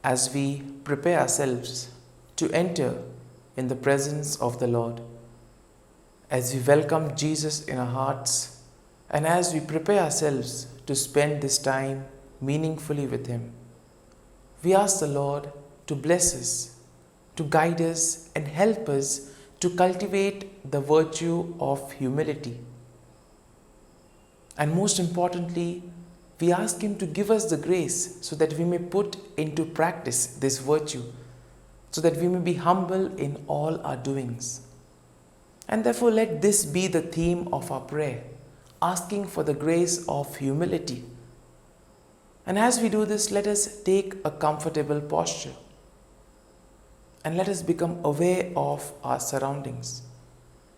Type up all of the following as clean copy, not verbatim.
as we prepare ourselves to enter in the presence of the Lord, as we welcome Jesus in our hearts, and as we prepare ourselves to spend this time meaningfully with Him, we ask the Lord to bless us, to guide us, and help us to cultivate the virtue of humility. And most importantly, we ask Him to give us the grace so that we may put into practice this virtue, so that we may be humble in all our doings. And therefore, let this be the theme of our prayer, asking for the grace of humility. And as we do this, let us take a comfortable posture and let us become aware of our surroundings.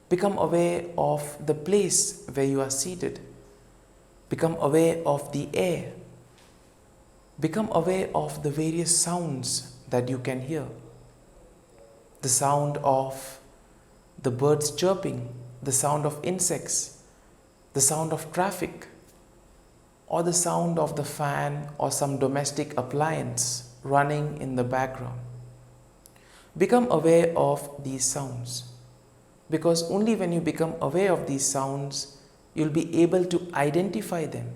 Become aware of the place where you are seated. Become aware of the air. Become aware of the various sounds that you can hear. The sound of the birds chirping, the sound of insects, the sound of traffic, or the sound of the fan or some domestic appliance running in the background. Become aware of these sounds, because only when you become aware of these sounds, you'll be able to identify them.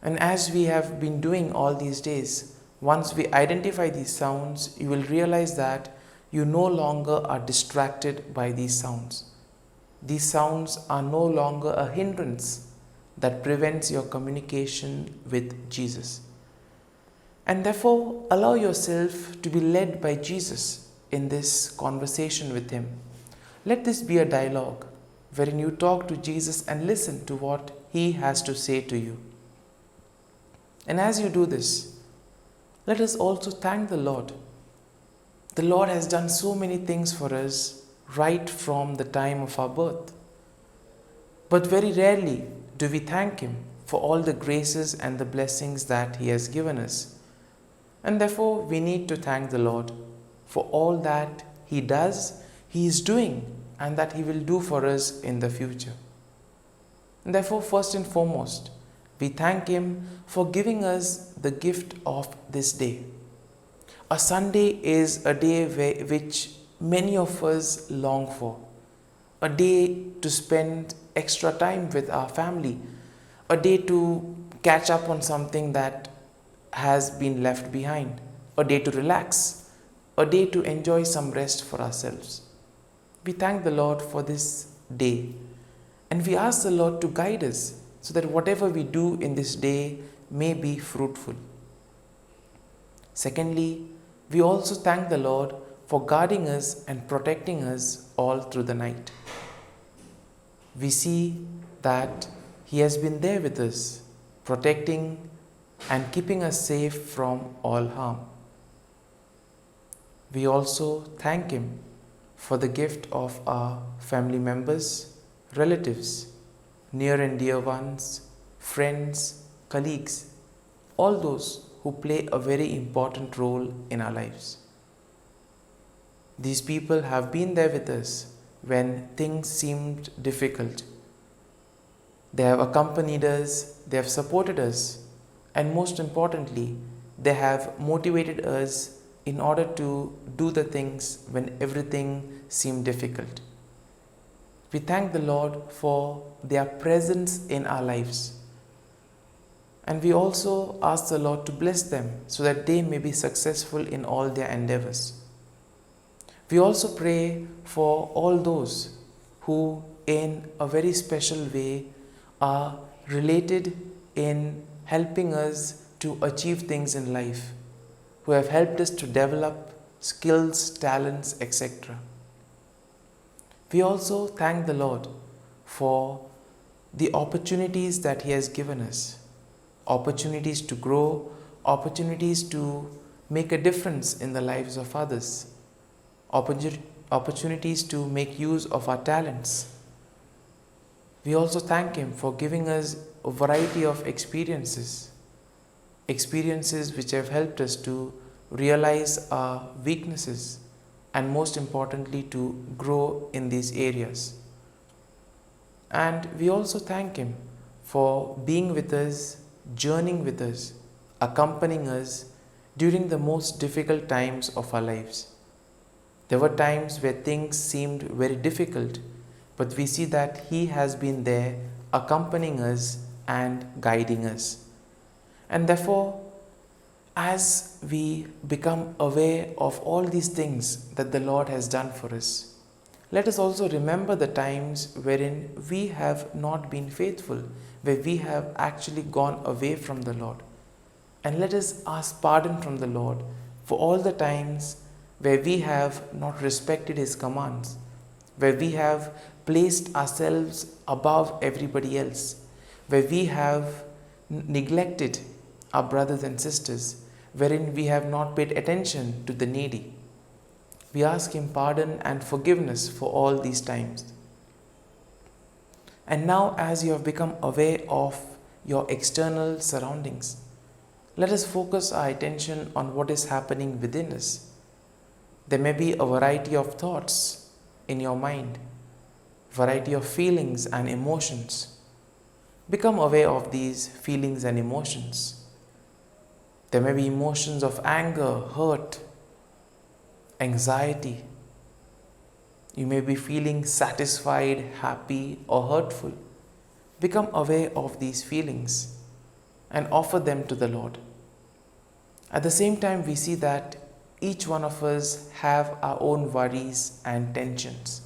And as we have been doing all these days, once we identify these sounds, you will realize that you no longer are distracted by these sounds. These sounds are no longer a hindrance that prevents your communication with Jesus. And therefore, allow yourself to be led by Jesus in this conversation with Him. Let this be a dialogue wherein you talk to Jesus and listen to what He has to say to you. And as you do this, let us also thank the Lord. The Lord has done so many things for us right from the time of our birth. But very rarely do we thank Him for all the graces and the blessings that He has given us. And therefore, we need to thank the Lord for all that He does, He is doing, and that He will do for us in the future. And therefore, first and foremost, we thank Him for giving us the gift of this day. A Sunday is a day which many of us long for. A day to spend extra time with our family. A day to catch up on something that has been left behind. A day to relax. A day to enjoy some rest for ourselves. We thank the Lord for this day. And we ask the Lord to guide us so that whatever we do in this day may be fruitful. Secondly, we also thank the Lord for guarding us and protecting us all through the night. We see that He has been there with us, protecting and keeping us safe from all harm. We also thank Him for the gift of our family members, relatives, near and dear ones, friends, colleagues, all those who play a very important role in our lives. These people have been there with us when things seemed difficult. They have accompanied us, they have supported us, and most importantly, they have motivated us in order to do the things when everything seemed difficult. We thank the Lord for their presence in our lives. And we also ask the Lord to bless them so that they may be successful in all their endeavors. We also pray for all those who, in a very special way, are related in helping us to achieve things in life, who have helped us to develop skills, talents, etc. We also thank the Lord for the opportunities that He has given us. Opportunities to grow, opportunities to make a difference in the lives of others, opportunities to make use of our talents. We also thank Him for giving us a variety of experiences which have helped us to realize our weaknesses and most importantly to grow in these areas. And we also thank Him for being with us, journeying with us, accompanying us during the most difficult times of our lives. There were times where things seemed very difficult, but we see that He has been there accompanying us and guiding us. And therefore, as we become aware of all these things that the Lord has done for us, let us also remember the times wherein we have not been faithful, where we have actually gone away from the Lord. And let us ask pardon from the Lord for all the times where we have not respected His commands, where we have placed ourselves above everybody else, where we have neglected our brothers and sisters, wherein we have not paid attention to the needy. We ask Him pardon and forgiveness for all these times. And now, as you have become aware of your external surroundings, let us focus our attention on what is happening within us. There may be a variety of thoughts in your mind, variety of feelings and emotions. Become aware of these feelings and emotions. There may be emotions of anger, hurt, anxiety. You may be feeling satisfied, happy, or hurtful. Become aware of these feelings and offer them to the Lord. At the same time, we see that each one of us have our own worries and tensions.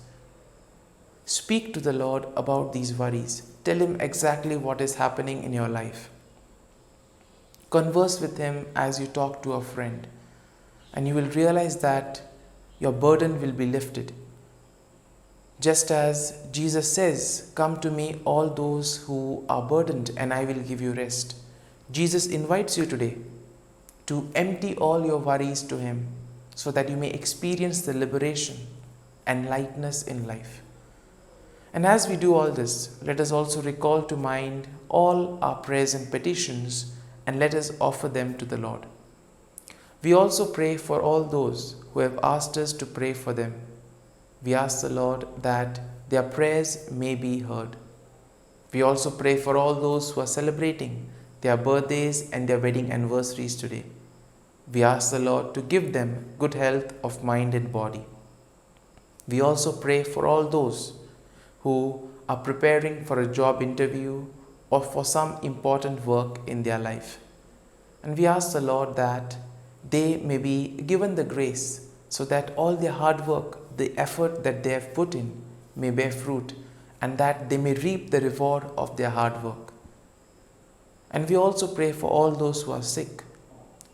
Speak to the Lord about these worries. Tell Him exactly what is happening in your life. Converse with Him as you talk to a friend, and you will realize that your burden will be lifted. Just as Jesus says, "Come to me, all those who are burdened, and I will give you rest." Jesus invites you today to empty all your worries to Him so that you may experience the liberation and lightness in life. And as we do all this, let us also recall to mind all our prayers and petitions, and let us offer them to the Lord. We also pray for all those who have asked us to pray for them. We ask the Lord that their prayers may be heard. We also pray for all those who are celebrating their birthdays and their wedding anniversaries today. We ask the Lord to give them good health of mind and body. We also pray for all those who are preparing for a job interview or for some important work in their life. And we ask the Lord that they may be given the grace so that all their hard work, the effort that they have put in, may bear fruit, and that they may reap the reward of their hard work. And we also pray for all those who are sick,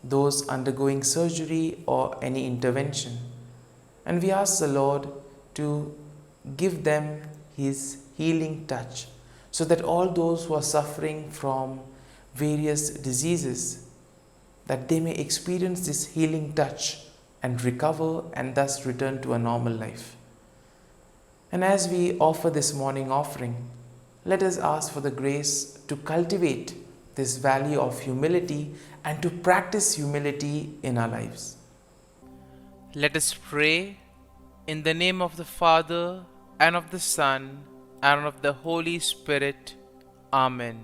those undergoing surgery or any intervention. And we ask the Lord to give them His healing touch, so that all those who are suffering from various diseases, that they may experience this healing touch and recover and thus return to a normal life. And as we offer this morning offering, let us ask for the grace to cultivate this value of humility and to practice humility in our lives. Let us pray in the name of the Father, and of the Son, and of the Holy Spirit. Amen.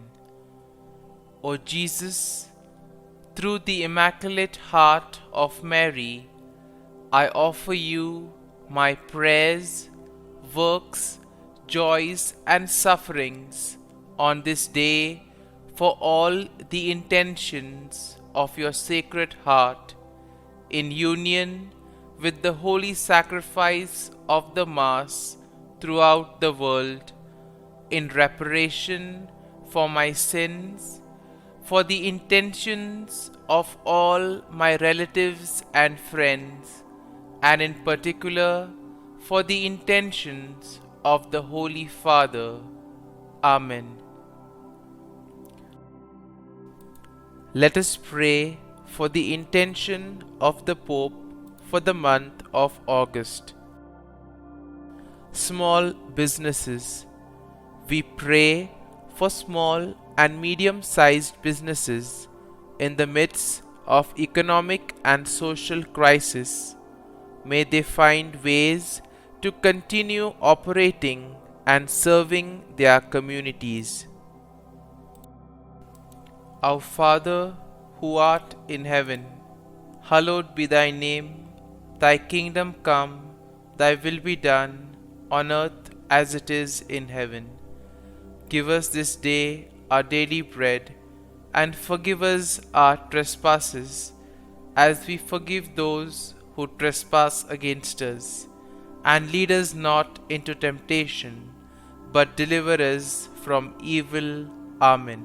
O Jesus, through the Immaculate Heart of Mary, I offer you my prayers, works, joys, and sufferings on this day for all the intentions of your Sacred Heart, in union with the holy sacrifice of the Mass throughout the world, in reparation for my sins, for the intentions of all my relatives and friends, and in particular for the intentions of the Holy Father. Amen. Let us pray for the intention of the Pope for the month of August. Small businesses. We pray for small and medium-sized businesses in the midst of economic and social crisis. May they find ways to continue operating and serving their communities. Our Father, who art in heaven, Hallowed be thy name, thy kingdom come, thy will be done, on earth as it is in heaven. Give us this day our daily bread, and forgive us our trespasses, as we forgive those who trespass against us. And lead us not into temptation, but deliver us from evil. Amen.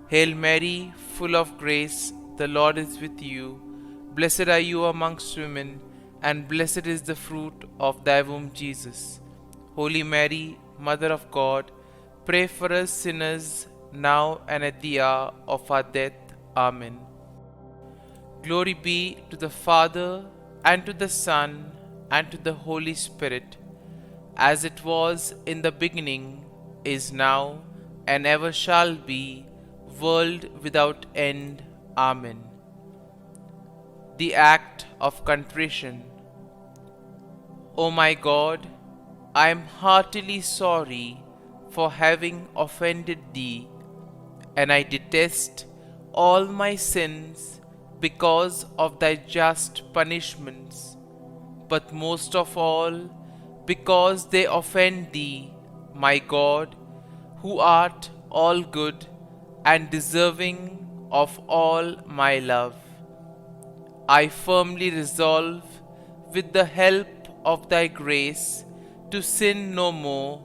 Hail Mary, full of grace, the Lord is with you. Blessed are you amongst women, and blessed is the fruit of thy womb, Jesus. Holy Mary, Mother of God, pray for us sinners, now and at the hour of our death. Amen. Glory be to the Father, and to the Son, and to the Holy Spirit, as it was in the beginning, is now, and ever shall be, world without end. Amen. The Act of Contrition. O my God, I am heartily sorry for having offended Thee, and I detest all my sins because of Thy just punishments, but most of all because they offend Thee, my God, who art all good and deserving of all my love. I firmly resolve, with the help of Thy grace, to sin no more,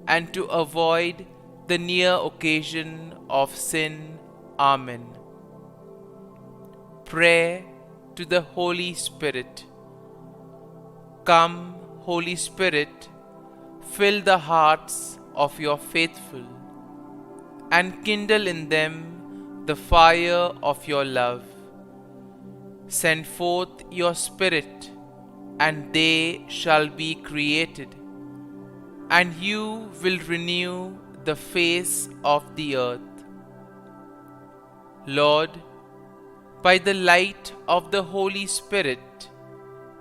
and to avoid the near occasion of sin. Amen. Prayer to the Holy Spirit. Come, Holy Spirit, fill the hearts of your faithful, and kindle in them the fire of your love. Send forth your Spirit, and they shall be created, and you will renew the face of the earth. Lord, by the light of the Holy Spirit,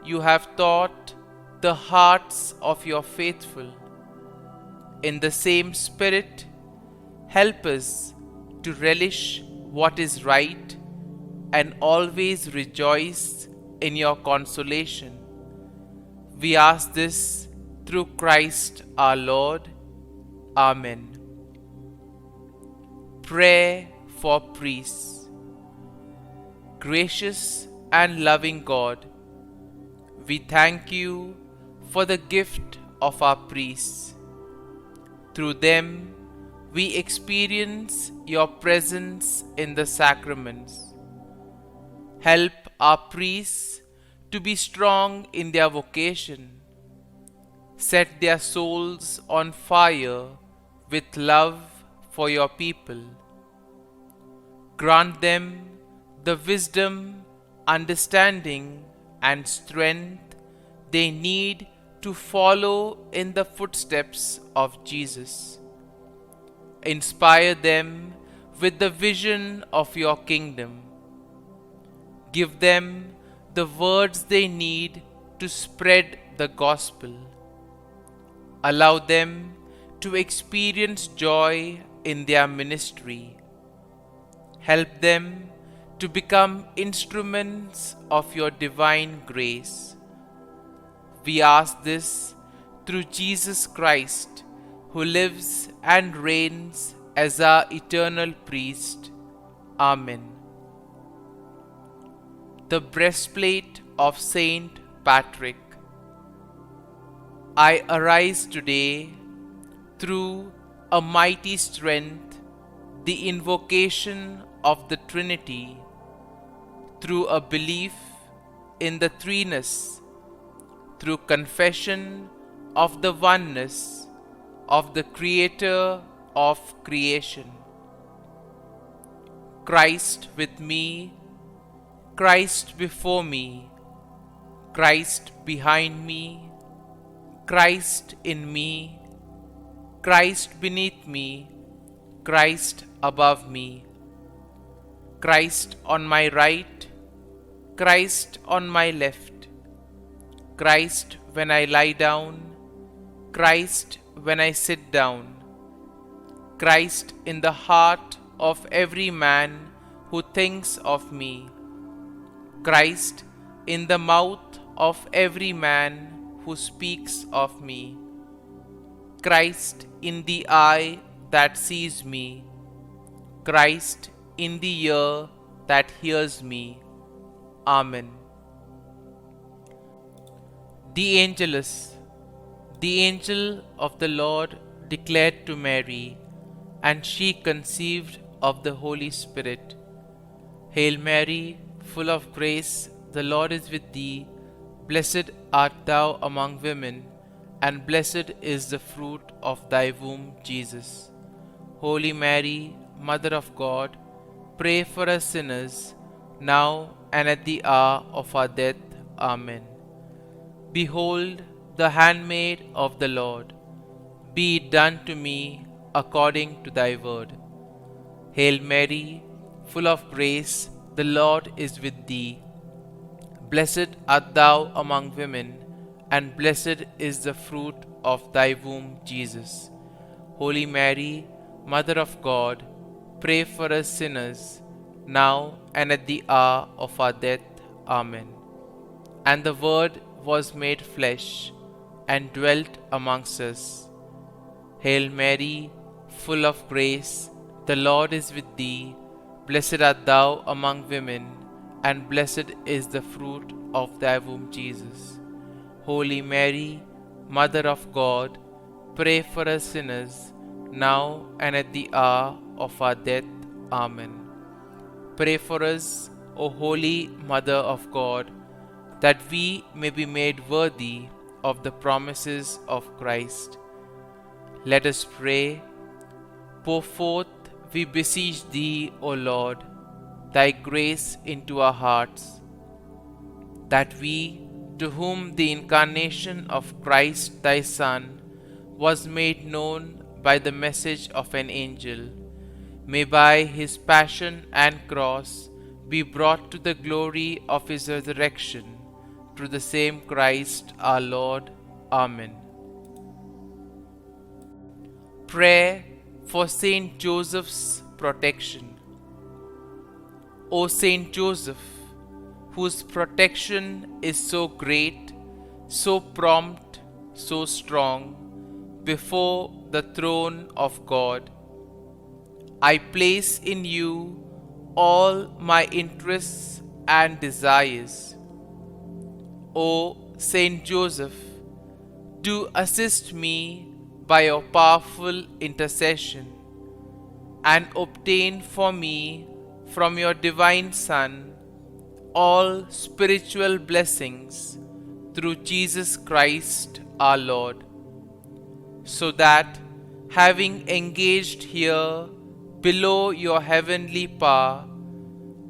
you have taught the hearts of your faithful. In the same Spirit, help us to relish what is right and always rejoice in your consolation. We ask this through Christ our Lord. Amen. Prayer for priests. Gracious and loving God, we thank you for the gift of our priests. Through them, we experience your presence in the sacraments. Help our priests to be strong in their vocation. Set their souls on fire with love for your people. Grant them the wisdom, understanding, and strength they need to follow in the footsteps of Jesus. Inspire them with the vision of your kingdom. Give them the words they need to spread the gospel. Allow them to experience joy in their ministry. Help them to become instruments of your divine grace. We ask this through Jesus Christ, who lives and reigns as our eternal priest. Amen. The breastplate of Saint Patrick. I arise today through a mighty strength, the invocation of the Trinity, through a belief in the threeness, through confession of the oneness of the Creator of creation. Christ with me, Christ before me, Christ behind me, Christ in me, Christ beneath me, Christ above me, Christ on my right, Christ on my left, Christ when I lie down, Christ when I sit down, Christ in the heart of every man who thinks of me, Christ in the mouth of every man who speaks of me. Christ in the eye that sees me. Christ in the ear that hears me. Amen. The Angelus. The angel of the Lord declared to Mary, and she conceived of the Holy Spirit. Hail Mary, full of grace, the Lord is with thee. Blessed art thou among women, and blessed is the fruit of thy womb, Jesus. Holy Mary, Mother of God, pray for us sinners, now and at the hour of our death. Amen. Behold, the handmaid of the Lord. Be it done to me according to thy word. Hail Mary, full of grace, the Lord is with thee. Blessed art thou among women, and blessed is the fruit of thy womb, Jesus. Holy Mary, Mother of God, pray for us sinners, now and at the hour of our death. Amen. And the Word was made flesh, and dwelt amongst us. Hail Mary, full of grace, the Lord is with thee. Blessed art thou among women, and blessed is the fruit of thy womb, Jesus. Holy Mary, Mother of God, pray for us sinners, now and at the hour of our death. Amen. Pray for us, O Holy Mother of God, that we may be made worthy of the promises of Christ. Let us pray. Pour forth, we beseech thee, O Lord, thy grace into our hearts, that we, to whom the incarnation of Christ thy Son was made known by the message of an angel, may by his passion and cross be brought to the glory of his resurrection, through the same Christ our Lord. Amen. Prayer for Saint Joseph's protection. O Saint Joseph, whose protection is so great, so prompt, so strong, before the throne of God, I place in you all my interests and desires. O Saint Joseph, do assist me by your powerful intercession, and obtain for me from your divine Son all spiritual blessings through Jesus Christ our Lord, so that, having engaged here below your heavenly power,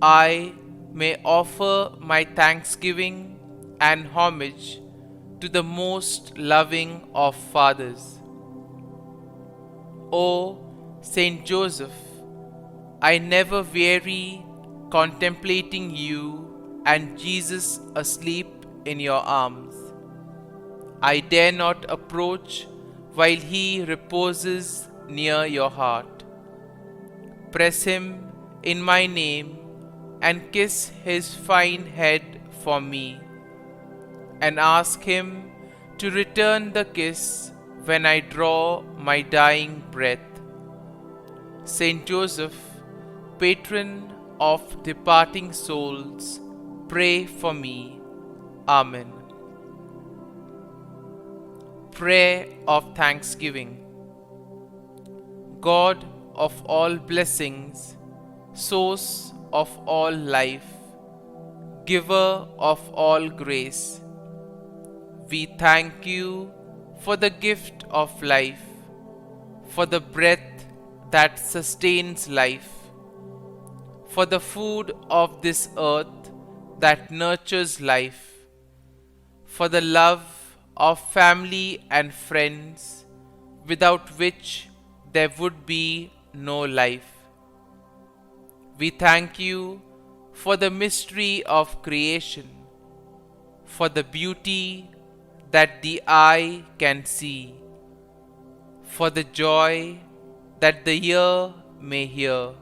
I may offer my thanksgiving and homage to the most loving of fathers. O Saint Joseph, I never weary contemplating you and Jesus asleep in your arms. I dare not approach while he reposes near your heart. Press him in my name and kiss his fine head for me, and ask him to return the kiss when I draw my dying breath. Saint Joseph, patron of departing souls, pray for me. Amen. Prayer of Thanksgiving. God of all blessings, source of all life, giver of all grace, we thank you for the gift of life, for the breath that sustains life, for the food of this earth that nurtures life, for the love of family and friends, without which there would be no life. We thank you for the mystery of creation, for the beauty that the eye can see, for the joy that the ear may hear,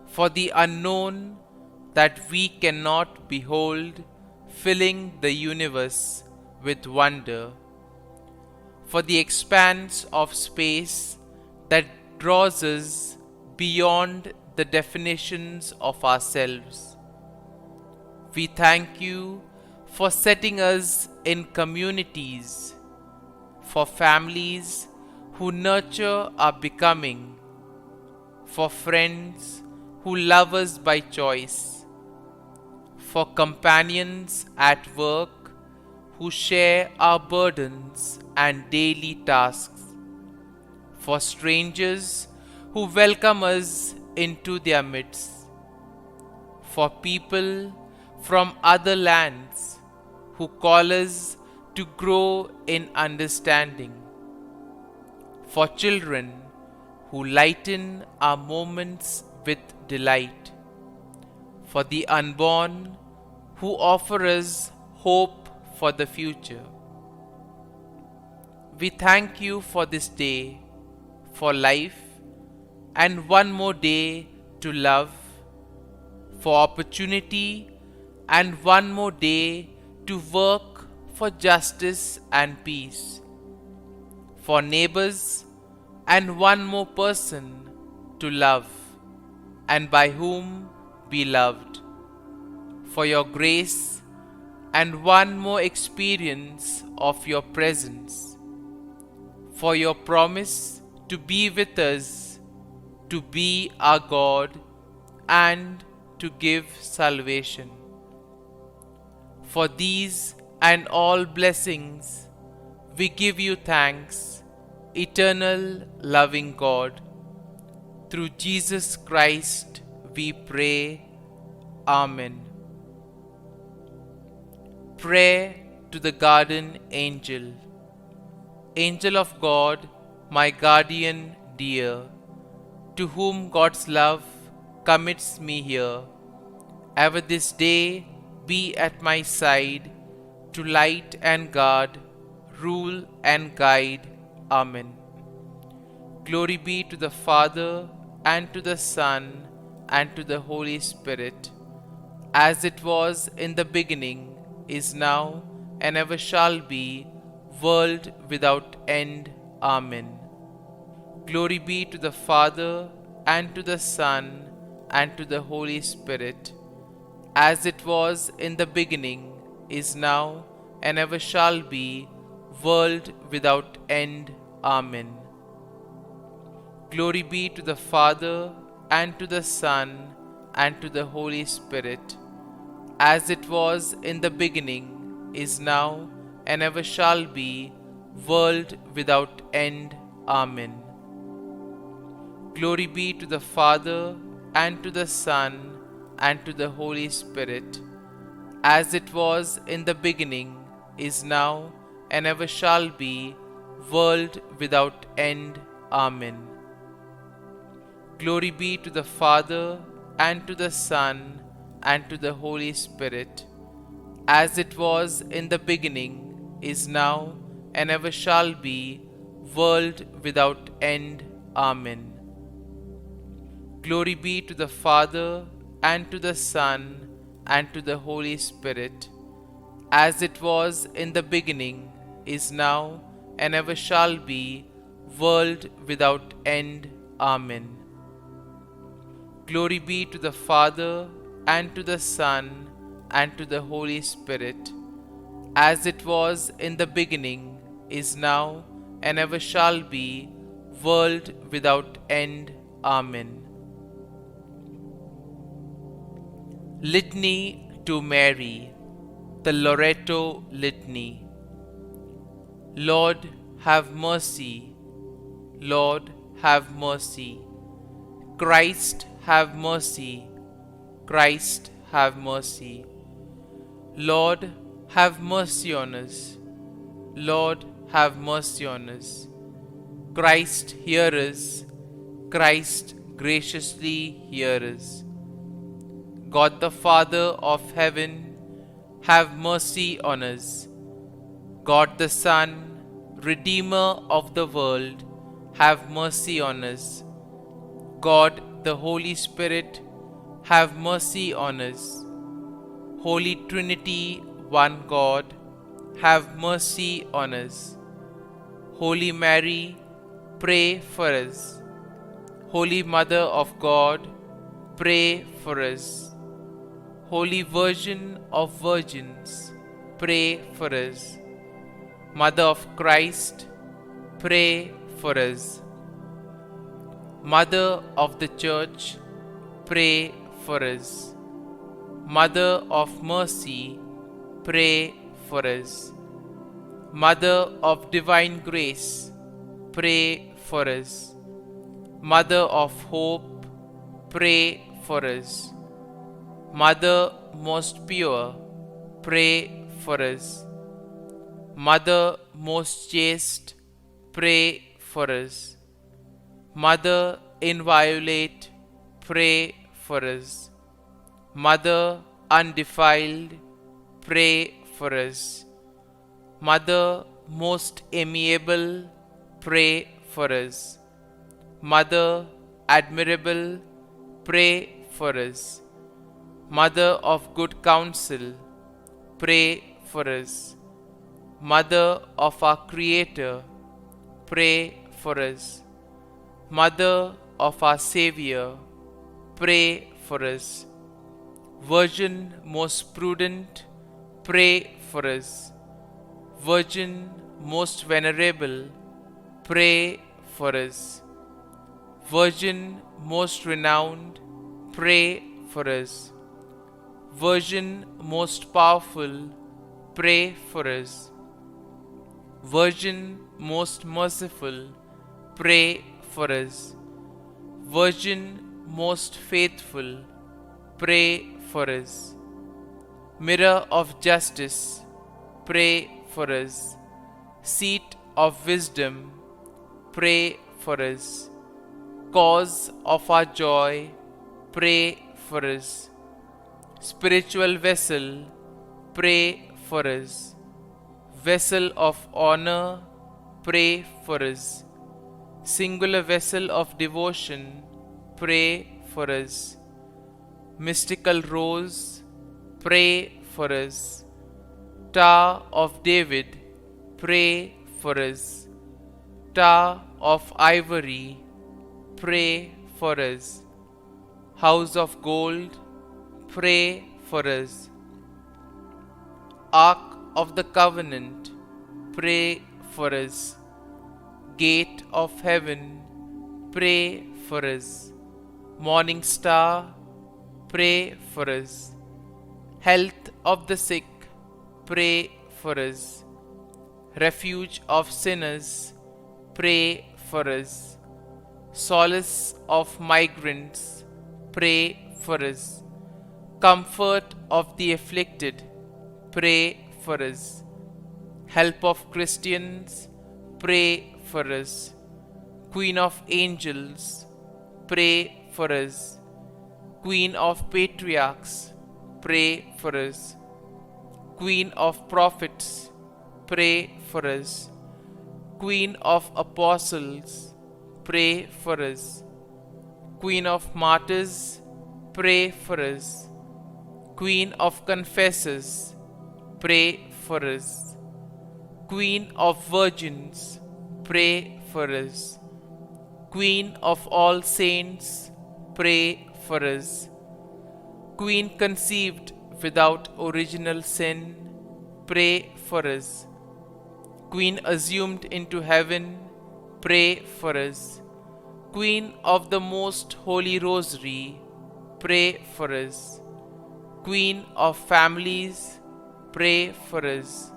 for the unknown that we cannot behold, filling the universe with wonder. For the expanse of space that draws us beyond the definitions of ourselves. We thank you for setting us in communities, for families who nurture our becoming, for friends who love us by choice, for companions at work who share our burdens and daily tasks, for strangers who welcome us into their midst, for people from other lands who call us to grow in understanding, for children who lighten our moments with delight, for the unborn who offer us hope for the future. We thank you for this day, for life, and one more day to love, for opportunity, and one more day to work for justice and peace, for neighbors, and one more person to love, and by whom be loved, for your grace, and one more experience of your presence, for your promise to be with us, to be our God, and to give salvation. For these and all blessings, we give you thanks, eternal loving God. Through Jesus Christ we pray. Amen. Prayer to the Guardian Angel. Angel of God, my guardian dear, to whom God's love commits me here, ever this day be at my side, to light and guard, rule and guide. Amen. Glory be to the Father, and to the Son, and to the Holy Spirit, as it was in the beginning, is now, and ever shall be, world without end. Amen. Glory be to the Father, and to the Son, and to the Holy Spirit, as it was in the beginning, is now, and ever shall be, world without end. Amen. Glory be to the Father, and to the Son, and to the Holy Spirit, as it was in the beginning, is now, and ever shall be, world without end. Amen. Glory be to the Father, and to the Son, and to the Holy Spirit, as it was in the beginning, is now, and ever shall be, world without end. Amen. Glory be to the Father, and to the Son, and to the Holy Spirit, as it was in the beginning, is now, and ever shall be, world without end. Amen. Glory be to the Father, and to the Son, and to the Holy Spirit, as it was in the beginning, is now, and ever shall be, world without end. Amen. Glory be to the Father, and to the Son, and to the Holy Spirit, as it was in the beginning, is now, and ever shall be, world without end. Amen. Litany to Mary, the Loreto Litany. Lord, have mercy. Lord, have mercy. Christ, have mercy. Christ, have mercy. Lord, have mercy on us. Lord, have mercy on us. Christ, hear us. Christ, graciously hear us. God the Father of heaven, have mercy on us. God the Son, Redeemer of the world, have mercy on us. God the Holy Spirit, have mercy on us. Holy Trinity, one God, have mercy on us. Holy Mary, pray for us. Holy Mother of God, pray for us. Holy Virgin of Virgins, pray for us. Mother of Christ, pray for us. Mother of the Church, pray for us. Mother of Mercy, pray for us. Mother of Divine Grace, pray for us. Mother of Hope, pray for us. Mother most pure, pray for us. Mother most chaste, pray for us. Mother inviolate, pray for us. Mother undefiled, pray for us. Mother most amiable, pray for us. Mother admirable, pray for us. Mother of good counsel, pray for us. Mother of our Creator, pray for us. Mother of our Savior, pray for us. Virgin most prudent, pray for us. Virgin most venerable, pray for us. Virgin most renowned, pray for us. Virgin most powerful, pray for us. Virgin most merciful, pray for us. Virgin most faithful, pray for us. Mirror of justice, pray for us. Seat of wisdom, pray for us. Cause of our joy, pray for us. Spiritual vessel, pray for us. Vessel of honor, pray for us. Singular vessel of devotion, pray for us. Mystical rose, pray for us. Tower of David, pray for us. Tower of ivory, pray for us. House of gold, pray for us. Ark of the Covenant, pray for us. Gate of heaven, pray for us. Morning star, pray for us. Health of the sick, pray for us. Refuge of sinners, pray for us. Solace of migrants, pray for us. Comfort of the afflicted, pray for us. Help of Christians, pray for us. Queen of angels, pray for us. Queen of patriarchs, pray for us. Queen of prophets, pray for us. Queen of apostles, pray for us. Queen of martyrs, pray for us. Queen of confessors, pray for us. Queen of virgins, pray for us. Queen of all saints, pray for us. Queen conceived without original sin, pray for us. Queen assumed into heaven, pray for us. Queen of the Most Holy Rosary, pray for us. Queen of families, pray for us.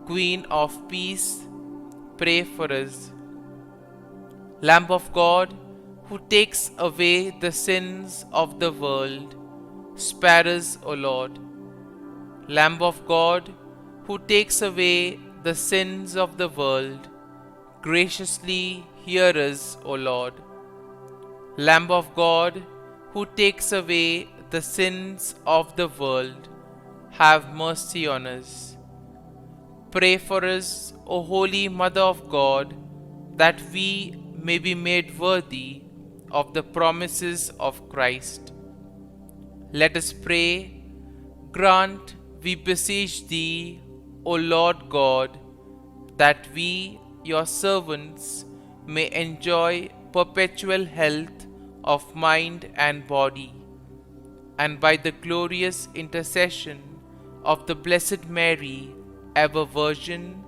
Queen of peace, pray for us. Lamb of God, who takes away the sins of the world, spare us, O Lord. Lamb of God, who takes away the sins of the world, graciously hear us, O Lord. Lamb of God, who takes away the sins of the world, have mercy on us. Pray for us, O Holy Mother of God, that we may be made worthy of the promises of Christ. Let us pray. Grant, we beseech thee, O Lord God, that we, your servants, may enjoy perpetual health of mind and body, and by the glorious intercession of the Blessed Mary, ever Virgin,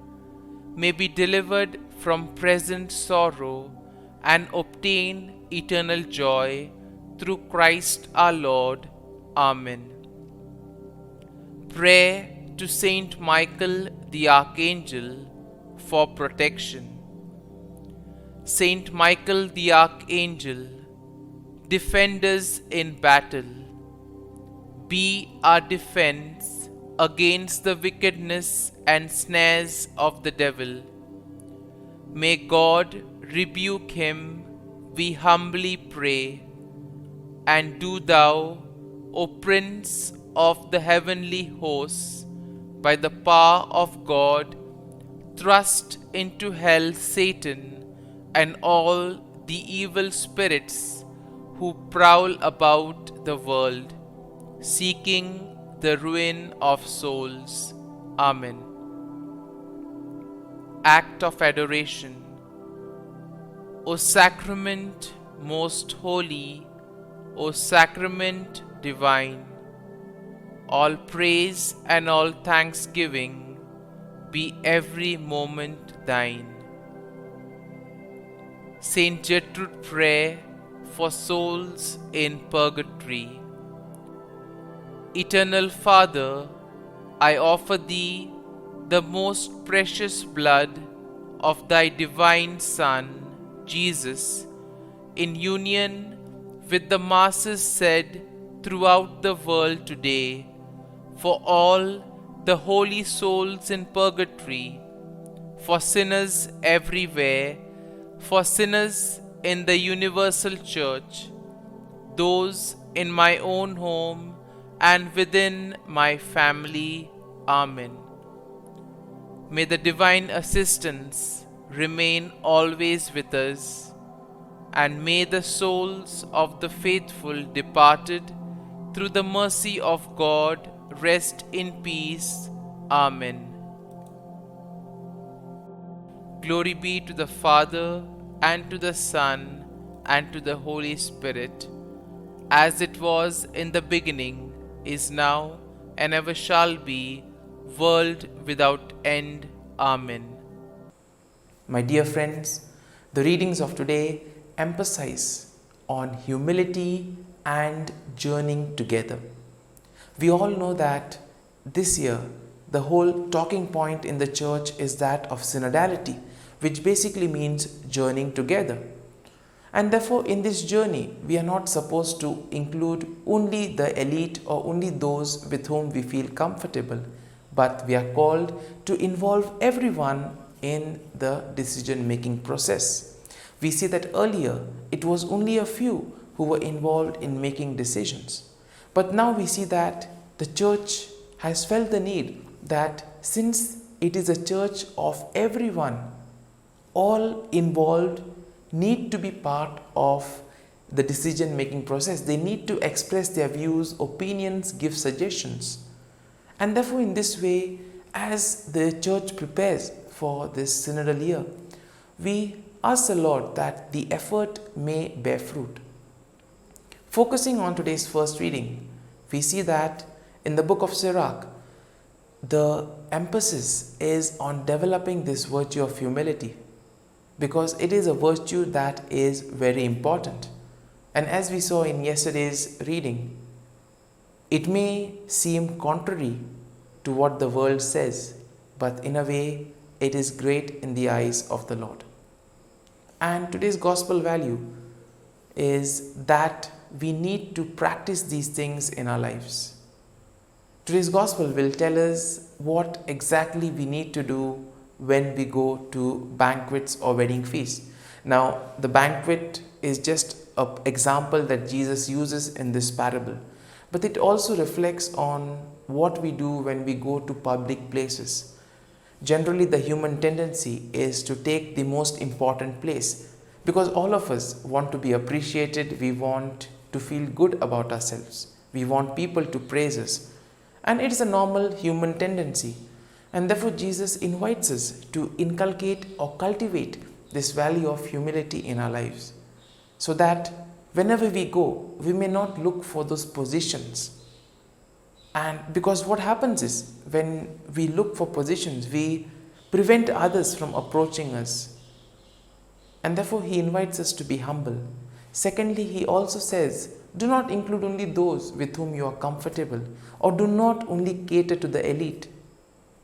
may be delivered from present sorrow and obtain eternal joy through Christ our Lord. Amen. Prayer to Saint Michael the Archangel for protection. Saint Michael the Archangel, defend us in battle. Be our defense against the wickedness and snares of the devil. May God rebuke him, we humbly pray. And do thou, O Prince of the heavenly hosts, by the power of God, thrust into hell Satan and all the evil spirits who prowl about the world, seeking the ruin of souls. Amen. Act of Adoration. O Sacrament most holy, O Sacrament divine, all praise and all thanksgiving be every moment thine. Saint Gertrude Prayer for souls in purgatory. Eternal Father, I offer thee the most precious blood of thy divine Son, Jesus, in union with the masses said throughout the world today, for all the holy souls in purgatory, for sinners everywhere, for sinners in the universal church, those in my own home and within my family. Amen. May the divine assistance remain always with us, and may the souls of the faithful departed through the mercy of God rest in peace. Amen. Glory be to the Father, and to the Son, and to the Holy Spirit, as it was in the beginning, is now, and ever shall be, world without end. Amen. My dear friends, the readings of today emphasize on humility and journeying together. We all know that this year the whole talking point in the church is that of synodality, which basically means journeying together. And therefore, in this journey, we are not supposed to include only the elite or only those with whom we feel comfortable, but we are called to involve everyone in the decision-making process. We see that earlier it was only a few who were involved in making decisions. But now we see that the church has felt the need that since it is a church of everyone, all involved need to be part of the decision-making process. They need to express their views, opinions, give suggestions. And therefore, in this way, as the church prepares for this synodal year, we ask the Lord that the effort may bear fruit. Focusing on today's first reading, we see that in the book of Sirach, the emphasis is on developing this virtue of humility, because it is a virtue that is very important. And as we saw in yesterday's reading, it may seem contrary to what the world says, but in a way, it is great in the eyes of the Lord. And today's gospel value is that we need to practice these things in our lives. Today's gospel will tell us what exactly we need to do when we go to banquets or wedding feasts. Now, the banquet is just an example that Jesus uses in this parable, but it also reflects on what we do when we go to public places. Generally, the human tendency is to take the most important place, because all of us want to be appreciated. We want to feel good about ourselves. We want people to praise us. And it is a normal human tendency. And therefore, Jesus invites us to inculcate or cultivate this value of humility in our lives, so that whenever we go, we may not look for those positions. And because what happens is, when we look for positions, we prevent others from approaching us. And therefore, he invites us to be humble. Secondly, he also says, do not include only those with whom you are comfortable, or do not only cater to the elite,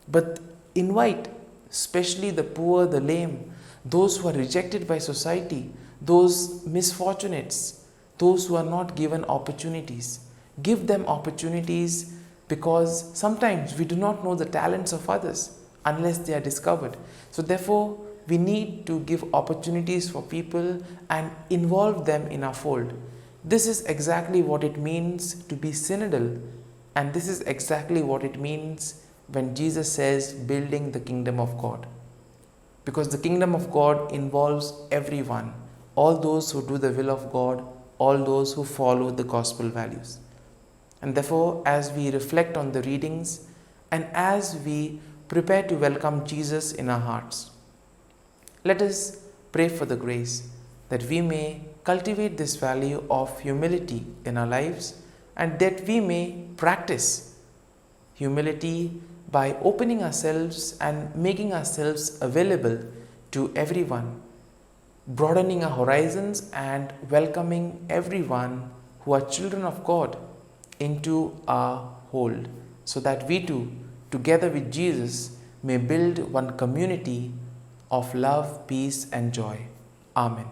but invite especially the poor, the lame, those who are rejected by society, those misfortunates, those who are not given opportunities. Give them opportunities, because sometimes we do not know the talents of others unless they are discovered. So therefore, we need to give opportunities for people and involve them in our fold. This is exactly what it means to be synodal, and this is exactly what it means when Jesus says building the kingdom of God. Because the kingdom of God involves everyone, all those who do the will of God, all those who follow the gospel values. And therefore, as we reflect on the readings and as we prepare to welcome Jesus in our hearts, let us pray for the grace that we may cultivate this value of humility in our lives, and that we may practice humility by opening ourselves and making ourselves available to everyone, broadening our horizons and welcoming everyone who are children of God into our hold, so that we too, together with Jesus, may build one community of love, peace, and joy. Amen.